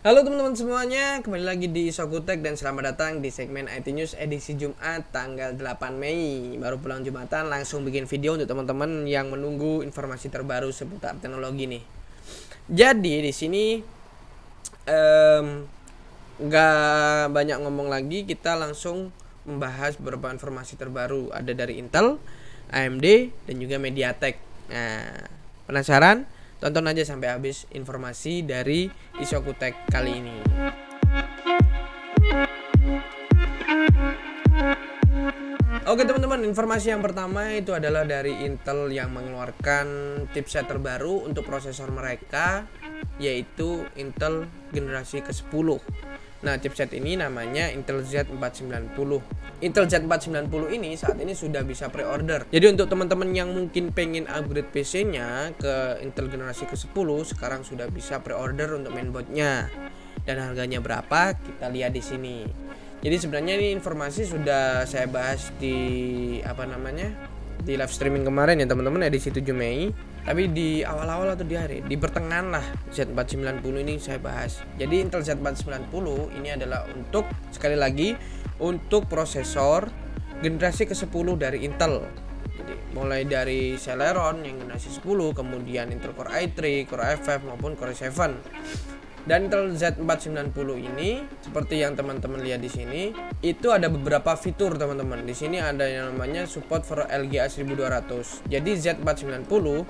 Halo teman-teman semuanya, kembali lagi di Sokutek dan selamat datang di segmen IT News edisi Jumat tanggal 8 Mei. Baru pulang Jumatan langsung bikin video untuk teman-teman yang menunggu informasi terbaru seputar teknologi nih. Jadi di sini nggak banyak ngomong lagi, kita langsung membahas beberapa informasi terbaru. Ada dari Intel, AMD, dan juga MediaTek. Nah, penasaran? Tonton aja sampai habis informasi dari Isokutek kali ini. Oke teman-teman, informasi yang pertama itu adalah dari Intel yang mengeluarkan chipset terbaru untuk prosesor mereka, yaitu Intel generasi ke-10. Nah, chipset ini namanya Intel Z490. Intel Z490 ini saat ini sudah bisa pre-order. Jadi untuk teman-teman yang mungkin pengen upgrade PC-nya ke Intel generasi ke-10, sekarang sudah bisa pre-order untuk mainboardnya. Dan harganya berapa? Kita lihat di sini. Jadi sebenarnya ini informasi sudah saya bahas di di live streaming kemarin ya teman-teman, edisi 7 Mei. Tapi di awal-awal atau di pertengahan lah Z490 ini saya bahas. Jadi Intel Z490 ini adalah untuk, sekali lagi, untuk prosesor generasi ke-10 dari Intel. Jadi mulai dari Celeron yang generasi 10, kemudian Intel Core i3, Core i5 maupun Core i7. Dan Intel Z490 ini seperti yang teman-teman lihat di sini, itu ada beberapa fitur teman-teman. Di sini ada yang namanya support for LGA 1200. Jadi Z490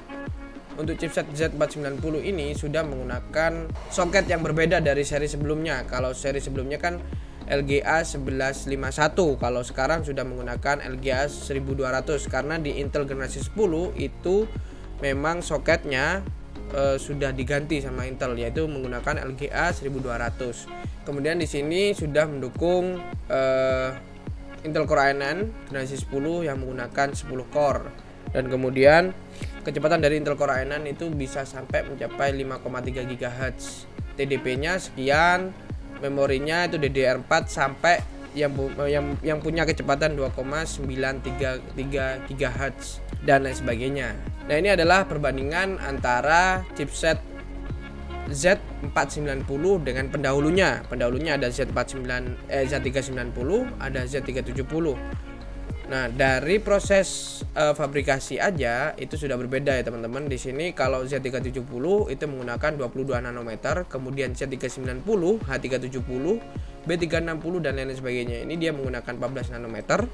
untuk chipset Z490 ini sudah menggunakan soket yang berbeda dari seri sebelumnya. Kalau seri sebelumnya kan LGA 1151, kalau sekarang sudah menggunakan LGA 1200 karena di Intel generasi 10 itu memang soketnya sudah diganti sama Intel, yaitu menggunakan LGA 1200. Kemudian di sini sudah mendukung Intel Core i9 generasi 10 yang menggunakan 10 core. Dan kemudian kecepatan dari Intel Core i9 itu bisa sampai mencapai 5,3 GHz. TDP-nya sekian, memorinya itu DDR4 sampai yang punya kecepatan 2,933 GHz dan lain sebagainya. Nah, ini adalah perbandingan antara chipset Z490 dengan pendahulunya. Pendahulunya ada Z390, ada Z370. Nah, dari proses fabrikasi aja itu sudah berbeda ya teman-teman. Di sini kalau Z370 itu menggunakan 22 nanometer, kemudian Z390, H370, B360 dan lain sebagainya. Ini dia menggunakan 14 nanometer.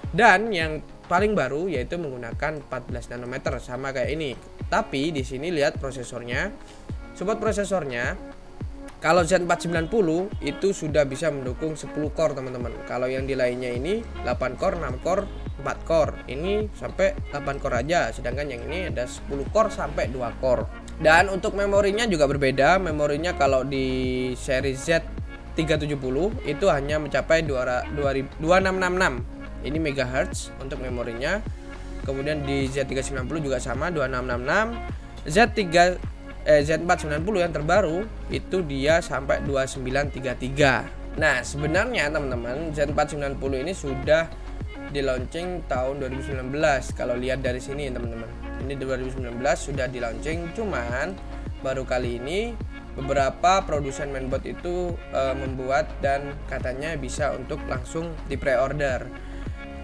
Dan yang paling baru yaitu menggunakan 14 nanometer sama kayak ini. Tapi di sini lihat prosesornya. Support prosesornya, kalau Z490 itu sudah bisa mendukung 10 core teman-teman. Kalau yang di lainnya ini 8 core, 6 core, 4 core. Ini sampai 8 core aja, sedangkan yang ini ada 10 core sampai 2 core. Dan untuk memorinya juga berbeda. Memorinya kalau di seri Z370 itu hanya mencapai 2666. Ini megahertz untuk memorinya. Kemudian di Z390 juga sama 2666. Z490 yang terbaru itu dia sampai 2933. Nah, sebenarnya teman-teman, Z490 ini sudah di launching tahun 2019. Kalau lihat dari sini teman-teman, ini 2019 sudah di launching, cuman baru kali ini beberapa produsen mainboard itu membuat dan katanya bisa untuk langsung di pre-order.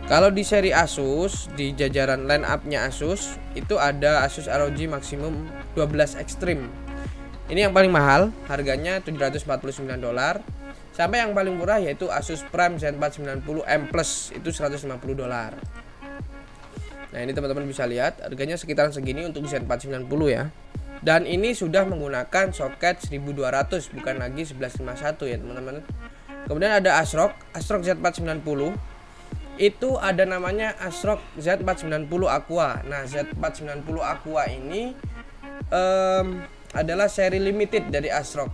Kalau di seri Asus, di jajaran line up-nya Asus, itu ada Asus ROG Maximum 12 Extreme. Ini yang paling mahal, harganya $749. Sampai yang paling murah yaitu Asus Prime Z490 M Plus, itu $150. Nah, ini teman-teman bisa lihat, harganya sekitaran segini untuk Z490 ya. Dan ini sudah menggunakan soket 1200, bukan lagi 1151 ya teman-teman. Kemudian ada ASRock Z490. Itu ada namanya ASRock Z490 Aqua. Nah, Z490 Aqua ini adalah seri limited dari ASRock.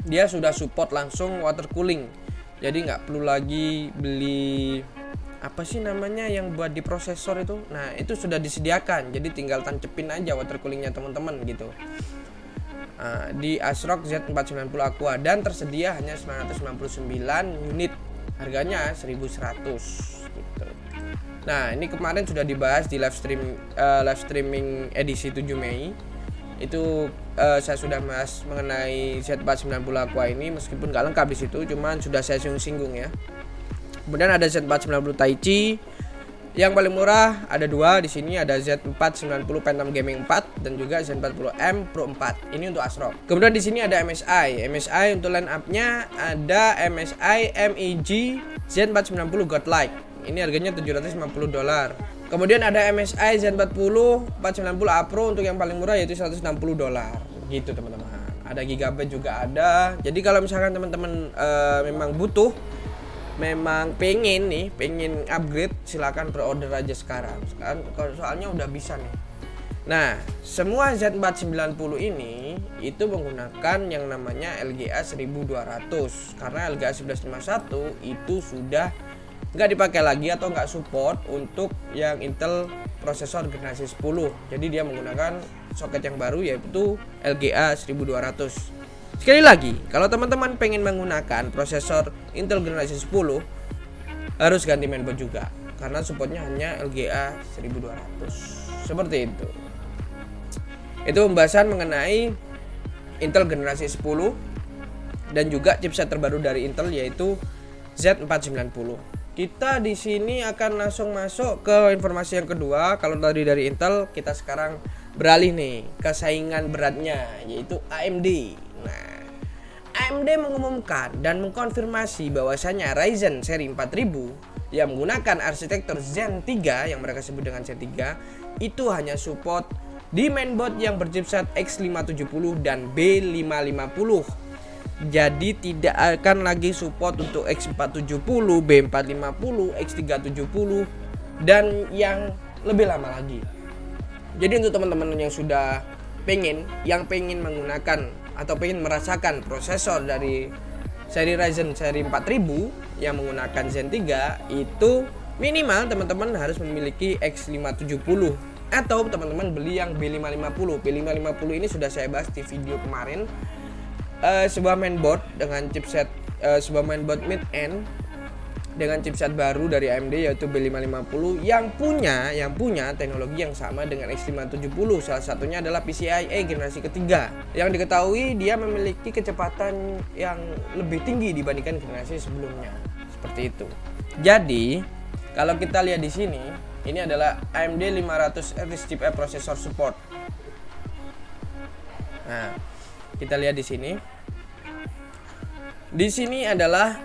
Dia sudah support langsung water cooling. Jadi nggak perlu lagi beli apa sih namanya yang buat di prosesor itu. Nah, itu sudah disediakan. Jadi tinggal tancepin aja water coolingnya teman-teman gitu. Di ASRock Z490 Aqua dan tersedia hanya 999 unit. Harganya 1100 gitu. Nah, ini kemarin sudah dibahas di live streaming edisi 7 Mei. Itu saya sudah bahas mengenai Z490 Aqua ini, meskipun nggak lengkap di situ, cuman sudah saya singgung ya. Kemudian ada Z490 Taichi. Yang paling murah ada dua di sini, ada Z490 Phantom Gaming 4 dan juga Z40M Pro 4. Ini untuk ASRock. Kemudian di sini ada MSI. MSI untuk line up-nya ada MSI MEG Z490 Godlike. Ini harganya $750. Kemudian ada MSI Z40 490 A Pro untuk yang paling murah yaitu $160. Gitu teman-teman. Ada Gigabyte juga ada. Jadi kalau misalkan teman-teman memang butuh, memang pengen upgrade, silakan pre-order aja sekarang soalnya udah bisa nih. Nah, semua Z490 ini itu menggunakan yang namanya LGA 1200 karena LGA 1151 itu sudah nggak dipakai lagi atau nggak support untuk yang Intel prosesor generasi 10. Jadi dia menggunakan soket yang baru yaitu LGA 1200. Sekali lagi, kalau teman-teman pengen menggunakan prosesor Intel generasi 10 harus ganti mainboard juga karena supportnya hanya LGA 1200. Seperti itu. Itu pembahasan mengenai Intel generasi 10 dan juga chipset terbaru dari Intel yaitu Z490. Kita di sini akan langsung masuk ke informasi yang kedua. Kalau tadi dari Intel, kita sekarang beralih nih ke saingan beratnya yaitu AMD. Nah, AMD mengumumkan dan mengkonfirmasi bahwasanya Ryzen seri 4000 yang menggunakan arsitektur Zen 3 yang mereka sebut dengan Zen 3 itu hanya support di mainboard yang berchipset X570 dan B550. Jadi tidak akan lagi support untuk X470, B450, X370 dan yang lebih lama lagi. Jadi untuk teman-teman yang sudah pengen menggunakan atau pengen merasakan prosesor dari seri Ryzen seri 4000 yang menggunakan Zen 3 itu minimal teman-teman harus memiliki X570 atau teman-teman beli yang B550. B550 ini sudah saya bahas di video kemarin. Sebuah mainboard dengan chipset sebuah mainboard mid-end dengan chipset baru dari AMD yaitu B550 yang punya teknologi yang sama dengan X570. Salah satunya adalah PCIe generasi ketiga yang diketahui dia memiliki kecepatan yang lebih tinggi dibandingkan generasi sebelumnya. Seperti itu. Jadi kalau kita lihat di sini, ini adalah AMD 500 RISC-V processor support. Nah, kita lihat di sini. Di sini adalah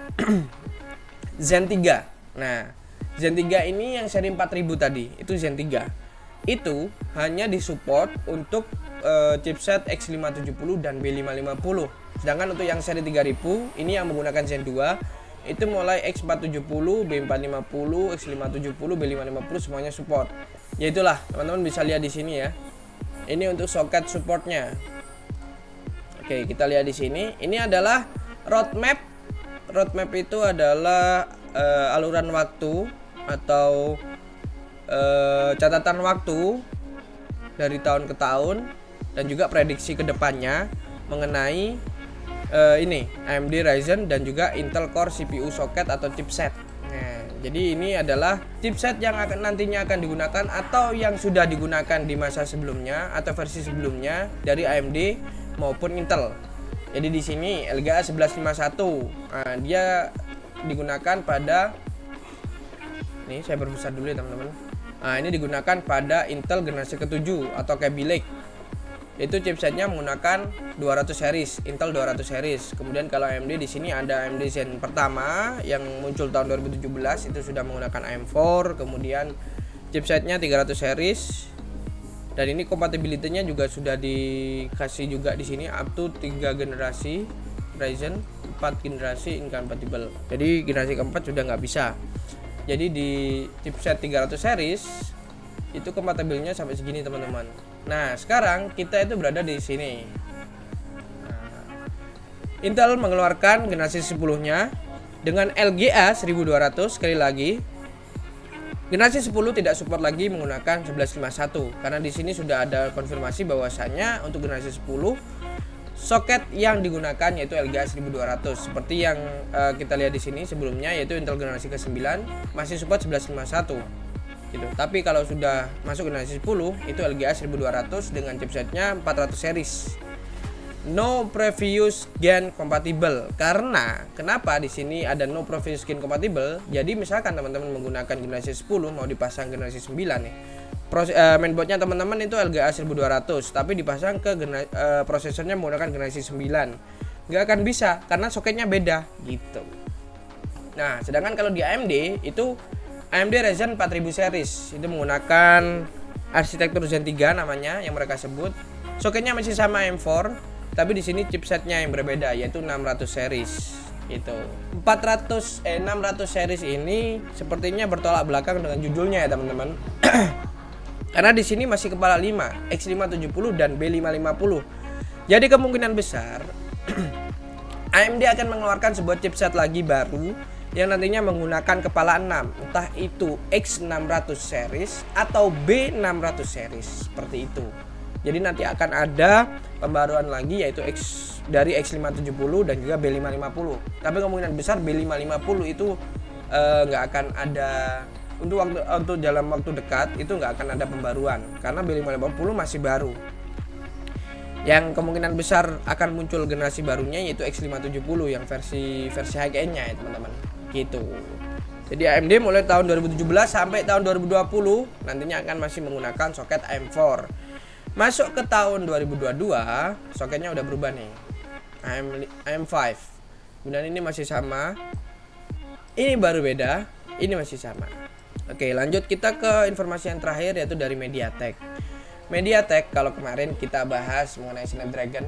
Zen 3. Nah, Zen 3 ini yang seri 4000 tadi, itu Zen 3. Itu hanya disupport untuk chipset X570 dan B550. Sedangkan untuk yang seri 3000 ini yang menggunakan Zen 2 itu mulai X470, B450, X570, B550 semuanya support. Ya itulah, teman-teman bisa lihat di sini ya. Ini untuk soket supportnya. Oke, kita lihat di sini. Ini adalah roadmap. Roadmap itu adalah aluran waktu atau catatan waktu dari tahun ke tahun dan juga prediksi kedepannya mengenai ini AMD Ryzen dan juga Intel Core CPU socket atau chipset. Nah, jadi ini adalah chipset yang nantinya akan digunakan atau yang sudah digunakan di masa sebelumnya atau versi sebelumnya dari AMD maupun Intel. Jadi di sini LGA 1151. Nah, dia digunakan pada ini saya perbesar dulu ya teman-teman. Nah, ini digunakan pada Intel generasi ke-7 atau Kaby Lake. Itu chipsetnya menggunakan 200 series, Intel 200 series. Kemudian kalau AMD di sini ada AMD Zen pertama yang muncul tahun 2017 itu sudah menggunakan AM4, kemudian chipsetnya 300 series. Dan ini compatibility-nya juga sudah dikasih juga di sini up to 3 generasi Ryzen, 4 generasi incompatible. Jadi generasi keempat sudah nggak bisa. Jadi di chipset 300 series itu kompatibelnya sampai segini teman-teman. Nah, sekarang kita itu berada di sini. Nah, Intel mengeluarkan generasi 10-nya dengan LGA 1200 sekali lagi. Generasi 10 tidak support lagi menggunakan 1151 karena di sini sudah ada konfirmasi bahwasannya untuk generasi 10 soket yang digunakan yaitu LGA 1200 seperti yang kita lihat di sini sebelumnya yaitu Intel generasi ke-9 masih support 1151 gitu. Tapi kalau sudah masuk generasi 10 itu LGA 1200 dengan chipsetnya 400 series. no previous gen compatible. Karena kenapa di sini ada no previous gen compatible? Jadi misalkan teman-teman menggunakan generasi 10 mau dipasang generasi 9 nih. Mainboardnya teman-teman itu LGA 1200 tapi dipasang ke prosesornya menggunakan generasi 9. Nggak akan bisa karena soketnya beda gitu. Nah, sedangkan kalau di AMD itu AMD Ryzen 4000 series itu menggunakan arsitektur Zen 3 namanya yang mereka sebut. Soketnya masih sama M4, tapi di sini chipsetnya yang berbeda yaitu 600 series. Itu 600 series ini sepertinya bertolak belakang dengan judulnya ya teman-teman. Karena di sini masih kepala 5, X570 dan B550. Jadi kemungkinan besar AMD akan mengeluarkan sebuah chipset lagi baru yang nantinya menggunakan kepala 6, entah itu X600 series atau B600 series seperti itu. Jadi nanti akan ada pembaruan lagi yaitu dari X570 dan juga B550. Tapi kemungkinan besar B550 itu nggak akan ada untuk dalam waktu dekat, itu nggak akan ada pembaruan karena B550 masih baru. Yang kemungkinan besar akan muncul generasi barunya yaitu X570 yang versi high-end-nya ya teman-teman. Gitu. Jadi AMD mulai tahun 2017 sampai tahun 2020 nantinya akan masih menggunakan soket AM4. Masuk ke tahun 2022, soketnya udah berubah nih. AM5. Kemudian ini masih sama. Ini baru beda, ini masih sama. Oke, lanjut kita ke informasi yang terakhir yaitu dari MediaTek. MediaTek kalau kemarin kita bahas mengenai Snapdragon,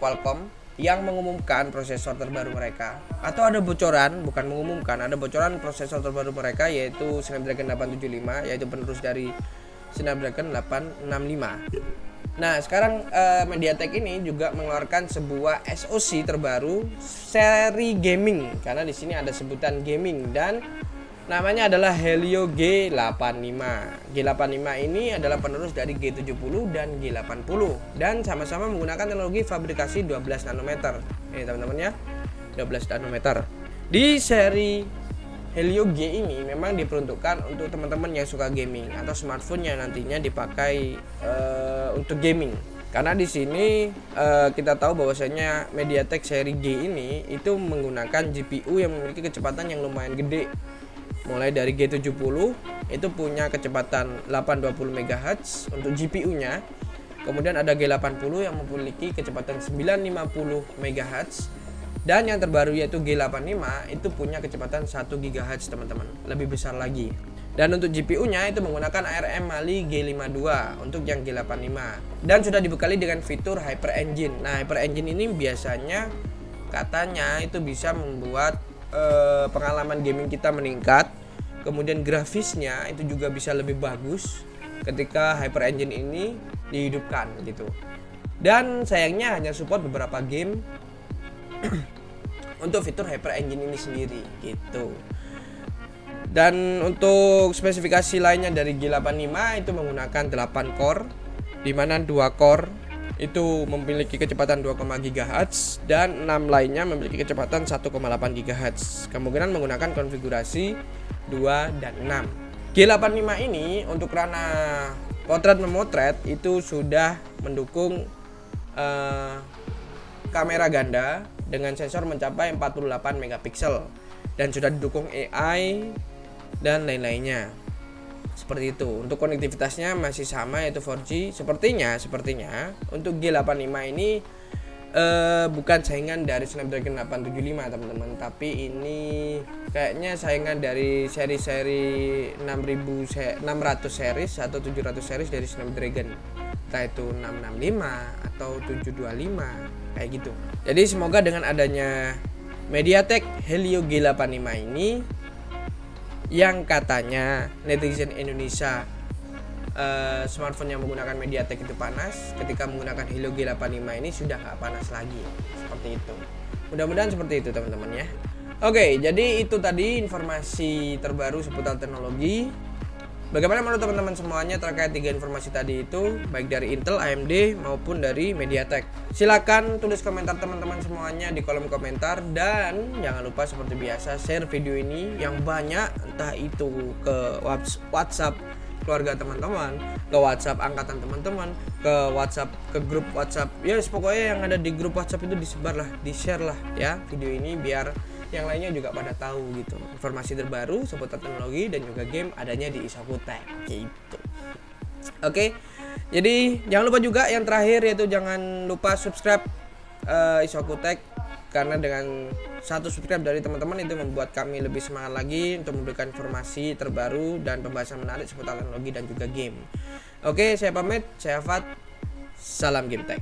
Qualcomm yang mengumumkan prosesor terbaru mereka. Atau ada bocoran, bukan mengumumkan, ada bocoran prosesor terbaru mereka yaitu Snapdragon 875 yaitu penerus dari Snapdragon 865. Nah, sekarang MediaTek ini juga mengeluarkan sebuah SoC terbaru seri gaming karena di sini ada sebutan gaming dan namanya adalah Helio G85. G85 ini adalah penerus dari G70 dan G80 dan sama-sama menggunakan teknologi fabrikasi 12 nanometer. Ini teman-teman ya, 12 nanometer. Di seri Helio G ini memang diperuntukkan untuk teman-teman yang suka gaming atau smartphone yang nantinya dipakai untuk gaming. Karena di sini kita tahu bahwasanya MediaTek seri G ini itu menggunakan GPU yang memiliki kecepatan yang lumayan gede. Mulai dari G70 itu punya kecepatan 820 MHz untuk GPU-nya. Kemudian ada G80 yang memiliki kecepatan 950 MHz. Dan yang terbaru yaitu G85 itu punya kecepatan 1 GHz teman-teman, lebih besar lagi. Dan untuk GPU-nya itu menggunakan ARM Mali G52 untuk yang G85. Dan sudah dibekali dengan fitur Hyper Engine. Nah, Hyper Engine ini biasanya katanya itu bisa membuat pengalaman gaming kita meningkat. Kemudian grafisnya itu juga bisa lebih bagus ketika Hyper Engine ini dihidupkan gitu. Dan sayangnya hanya support beberapa game untuk fitur Hyper Engine ini sendiri gitu. Dan untuk spesifikasi lainnya dari G85 itu menggunakan 8 core di mana 2 core itu memiliki kecepatan 2, GHz dan 6 lainnya memiliki kecepatan 1,8 GHz. Kemungkinan menggunakan konfigurasi 2 dan 6. G85 ini untuk ranah potret memotret itu sudah mendukung kamera ganda dengan sensor mencapai 48 megapiksel dan sudah didukung AI dan lain-lainnya. Seperti itu. Untuk konektivitasnya masih sama yaitu 4G. Sepertinya untuk G85 ini bukan saingan dari Snapdragon 875 teman-teman, tapi ini kayaknya saingan dari seri-seri 600 series atau 700 series dari Snapdragon, entah itu 665 atau 725 kayak gitu. Jadi semoga dengan adanya MediaTek Helio G85 ini yang katanya netizen Indonesia smartphone yang menggunakan MediaTek itu panas, ketika menggunakan Helio G85 ini sudah nggak panas lagi. Seperti itu. Mudah-mudahan seperti itu teman-teman ya. Oke, jadi itu tadi informasi terbaru seputar teknologi. Bagaimana menurut teman-teman semuanya terkait 3 informasi tadi itu, baik dari Intel, AMD maupun dari MediaTek? Silakan tulis komentar teman-teman semuanya di kolom komentar dan jangan lupa seperti biasa share video ini yang banyak, entah itu ke WhatsApp, keluarga teman-teman, ke WhatsApp angkatan teman-teman, ke WhatsApp, ke grup WhatsApp. Ya pokoknya yang ada di grup WhatsApp itu disebar lah, di-share lah ya video ini biar yang lainnya juga pada tahu gitu. Informasi terbaru seputar teknologi dan juga game adanya di Isokutek gitu. Oke. Jadi jangan lupa juga yang terakhir yaitu jangan lupa subscribe Isokutek, karena dengan satu subscribe dari teman-teman itu membuat kami lebih semangat lagi untuk memberikan informasi terbaru dan pembahasan menarik seputar teknologi dan juga game. Oke, saya pamit, saya Fat, salam game tech.